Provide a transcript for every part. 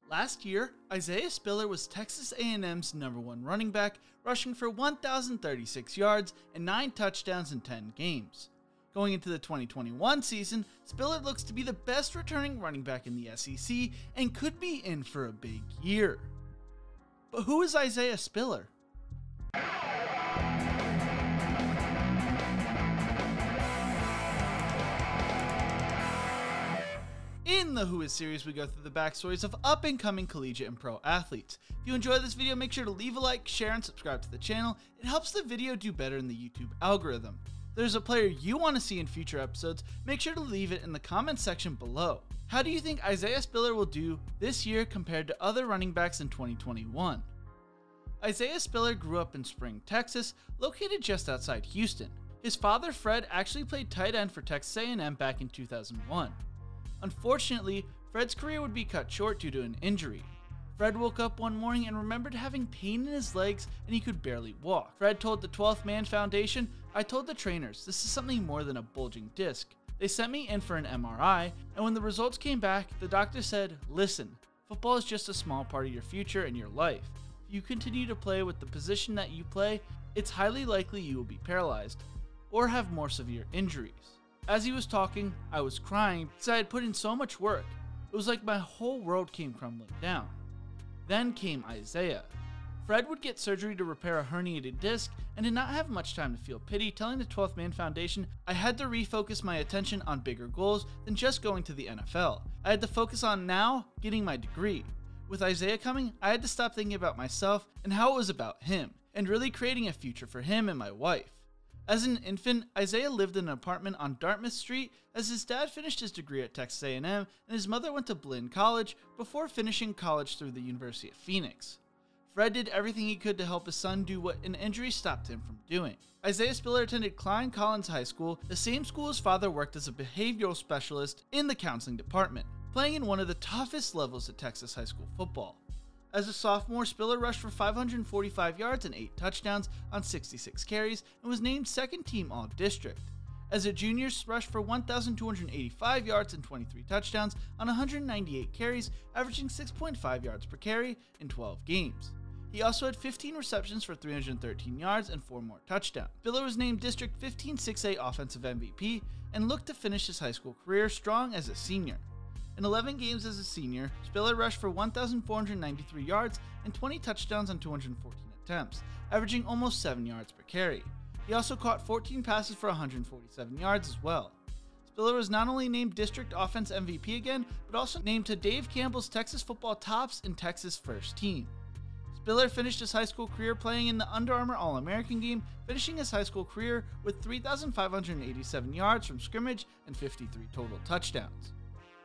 Last year, Isaiah Spiller was Texas A&M's #1 running back, rushing for 1,036 yards and 9 touchdowns in 10 games. Going into the 2021 season, Spiller looks to be the best returning running back in the SEC and could be in for a big year. But who is Isaiah Spiller? In the Who Is series, we go through the backstories of up-and-coming collegiate and pro athletes. If you enjoyed this video, make sure to leave a like, share, and subscribe to the channel. It helps the video do better in the YouTube algorithm. If there's a player you want to see in future episodes, make sure to leave it in the comments section below. How do you think Isaiah Spiller will do this year compared to other running backs in 2021? Isaiah Spiller grew up in Spring, Texas, located just outside Houston. His father, Fred, actually played tight end for Texas A&M back in 2001. Unfortunately, Fred's career would be cut short due to an injury. Fred woke up one morning and remembered having pain in his legs and he could barely walk. Fred told the 12th Man Foundation, "I told the trainers, this is something more than a bulging disc. They sent me in for an MRI, and when the results came back, the doctor said, listen, football is just a small part of your future and your life. If you continue to play with the position that you play, it's highly likely you will be paralyzed or have more severe injuries." As he was talking, I was crying because I had put in so much work. It was like my whole world came crumbling down. Then came Isaiah. Fred would get surgery to repair a herniated disc and did not have much time to feel pity, telling the 12th Man Foundation I had to refocus my attention on bigger goals than just going to the NFL. I had to focus on now getting my degree. With Isaiah coming, I had to stop thinking about myself and how it was about him, and really creating a future for him and my wife. As an infant, Isaiah lived in an apartment on Dartmouth Street as his dad finished his degree at Texas A&M and his mother went to Blinn College before finishing college through the University of Phoenix. Fred did everything he could to help his son do what an injury stopped him from doing. Isaiah Spiller attended Klein Collins High School, the same school his father worked as a behavioral specialist in the counseling department, playing in one of the toughest levels at Texas high school football. As a sophomore, Spiller rushed for 545 yards and 8 touchdowns on 66 carries and was named second team All-District. As a junior, rushed for 1,285 yards and 23 touchdowns on 198 carries, averaging 6.5 yards per carry in 12 games. He also had 15 receptions for 313 yards and 4 more touchdowns. Spiller was named District 15 6A Offensive MVP and looked to finish his high school career strong as a senior. In 11 games as a senior, Spiller rushed for 1,493 yards and 20 touchdowns on 214 attempts, averaging almost 7 yards per carry. He also caught 14 passes for 147 yards as well. Spiller was not only named District Offense MVP again, but also named to Dave Campbell's Texas Football Tops in Texas First Team. Spiller finished his high school career playing in the Under Armour All-American game, finishing his high school career with 3,587 yards from scrimmage and 53 total touchdowns.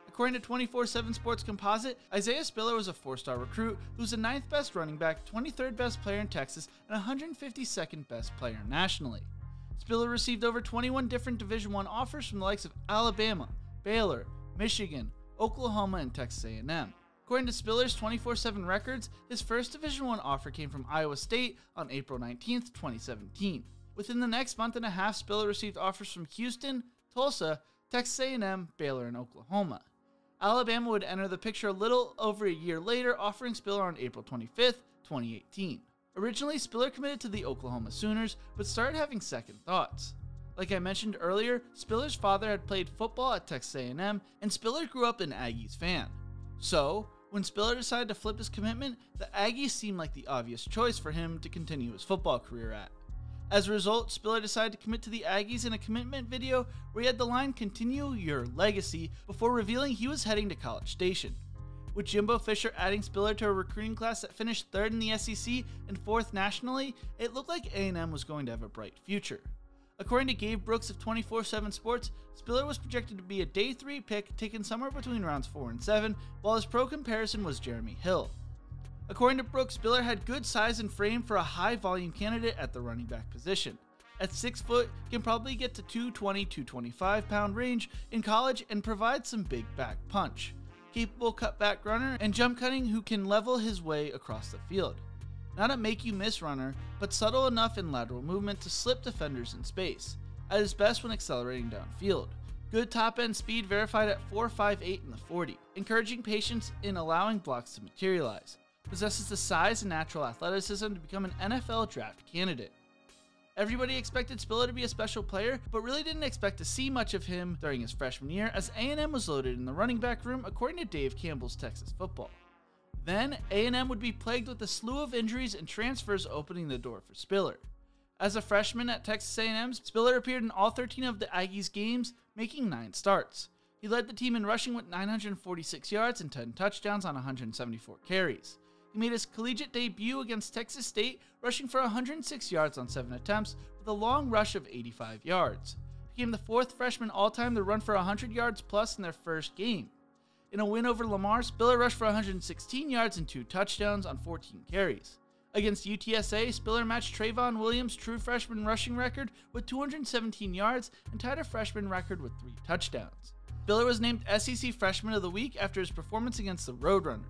According to 24/7 Sports Composite, Isaiah Spiller was a 4-star recruit who's the 9th best running back, 23rd best player in Texas, and 152nd best player nationally. Spiller received over 21 different Division I offers from the likes of Alabama, Baylor, Michigan, Oklahoma, and Texas A&M. According to Spiller's 24/7 records, his first Division I offer came from Iowa State on April 19, 2017. Within the next month and a half, Spiller received offers from Houston, Tulsa, Texas A&M, Baylor, and Oklahoma. Alabama would enter the picture a little over a year later, offering Spiller on April 25, 2018. Originally, Spiller committed to the Oklahoma Sooners, but started having second thoughts. Like I mentioned earlier, Spiller's father had played football at Texas A&M, and Spiller grew up an Aggies fan. So, when Spiller decided to flip his commitment, the Aggies seemed like the obvious choice for him to continue his football career at. As a result, Spiller decided to commit to the Aggies in a commitment video where he had the line "Continue your legacy" before revealing he was heading to College Station. With Jimbo Fisher adding Spiller to a recruiting class that finished 3rd in the SEC and 4th nationally, it looked like A&M was going to have a bright future. According to Gabe Brooks of 24/7 Sports, Spiller was projected to be a day 3 pick taken somewhere between rounds 4 and 7, while his pro comparison was Jeremy Hill. According to Brooks, Spiller had good size and frame for a high-volume candidate at the running back position. At 6 foot, he can probably get to 220-225 pound range in college and provide some big back punch. Capable cutback runner and jump cutting who can level his way across the field. Not a make-you-miss runner, but subtle enough in lateral movement to slip defenders in space. At his best when accelerating downfield. Good top-end speed verified at 4.58 in the 40, encouraging patience in allowing blocks to materialize. Possesses the size and natural athleticism to become an NFL draft candidate. Everybody expected Spiller to be a special player, but really didn't expect to see much of him during his freshman year, as A&M was loaded in the running back room according to Dave Campbell's Texas Football. Then, A&M would be plagued with a slew of injuries and transfers, opening the door for Spiller. As a freshman at Texas A&M, Spiller appeared in all 13 of the Aggies games, making 9 starts. He led the team in rushing with 946 yards and 10 touchdowns on 174 carries. He made his collegiate debut against Texas State, rushing for 106 yards on 7 attempts with a long rush of 85 yards. Became the 4th freshman all-time to run for 100 yards plus in their first game. In a win over Lamar, Spiller rushed for 116 yards and 2 touchdowns on 14 carries. Against UTSA, Spiller matched Trayvon Williams' true freshman rushing record with 217 yards and tied a freshman record with 3 touchdowns. Spiller was named SEC Freshman of the Week after his performance against the Roadrunners.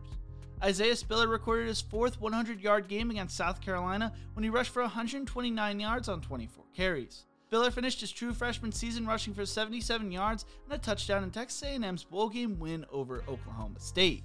Isaiah Spiller recorded his 4th 100-yard game against South Carolina when he rushed for 129 yards on 24 carries. Spiller finished his true freshman season rushing for 77 yards and a touchdown in Texas A&M's bowl game win over Oklahoma State.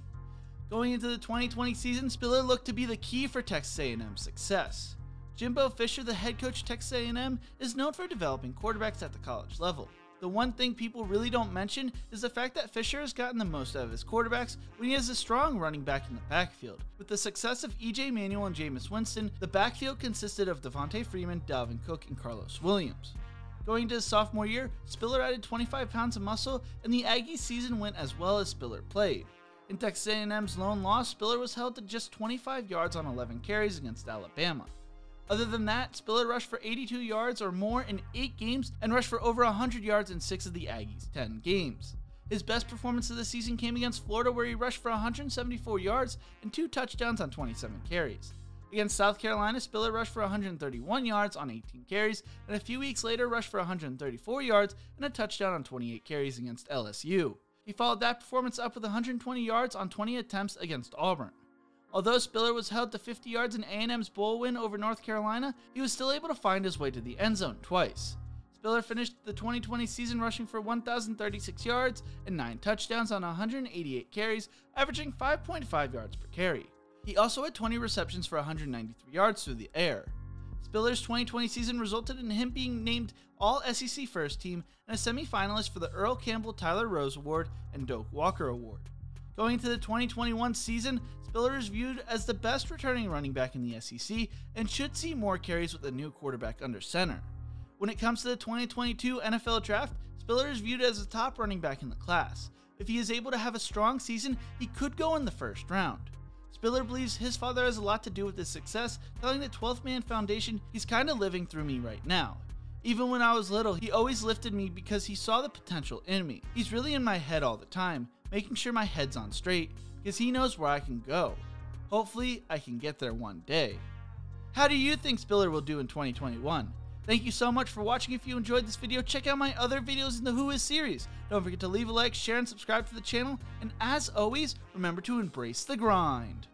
Going into the 2020 season, Spiller looked to be the key for Texas A&M's success. Jimbo Fisher, the head coach of Texas A&M, is known for developing quarterbacks at the college level. The one thing people really don't mention is the fact that Fisher has gotten the most out of his quarterbacks when he has a strong running back in the backfield. With the success of E.J. Manuel and Jameis Winston, the backfield consisted of Devontae Freeman, Dalvin Cook, and Carlos Williams. Going into his sophomore year, Spiller added 25 pounds of muscle, and the Aggies season went as well as Spiller played. In Texas A&M's lone loss, Spiller was held to just 25 yards on 11 carries against Alabama. Other than that, Spiller rushed for 82 yards or more in 8 games and rushed for over 100 yards in 6 of the Aggies' 10 games. His best performance of the season came against Florida, where he rushed for 174 yards and 2 touchdowns on 27 carries. Against South Carolina, Spiller rushed for 131 yards on 18 carries, and a few weeks later rushed for 134 yards and a touchdown on 28 carries against LSU. He followed that performance up with 120 yards on 20 attempts against Auburn. Although Spiller was held to 50 yards in A&M's bowl win over North Carolina, he was still able to find his way to the end zone twice. Spiller finished the 2020 season rushing for 1,036 yards and 9 touchdowns on 188 carries, averaging 5.5 yards per carry. He also had 20 receptions for 193 yards through the air. Spiller's 2020 season resulted in him being named All-SEC First Team and a semi-finalist for the Earl Campbell Tyler Rose Award and Doak Walker Award. Going into the 2021 season, Spiller is viewed as the best returning running back in the SEC and should see more carries with a new quarterback under center. When it comes to the 2022 NFL Draft, Spiller is viewed as the top running back in the class. If he is able to have a strong season, he could go in the first round. Spiller believes his father has a lot to do with his success, telling the 12th Man Foundation, "He's kinda living through me right now. Even when I was little, he always lifted me because he saw the potential in me. He's really in my head all the time, making sure my head's on straight, because he knows where I can go. Hopefully, I can get there one day." How do you think Spiller will do in 2021? Thank you so much for watching. If you enjoyed this video, check out my other videos in the Who Is series. Don't forget to leave a like, share, and subscribe to the channel. And as always, remember to embrace the grind.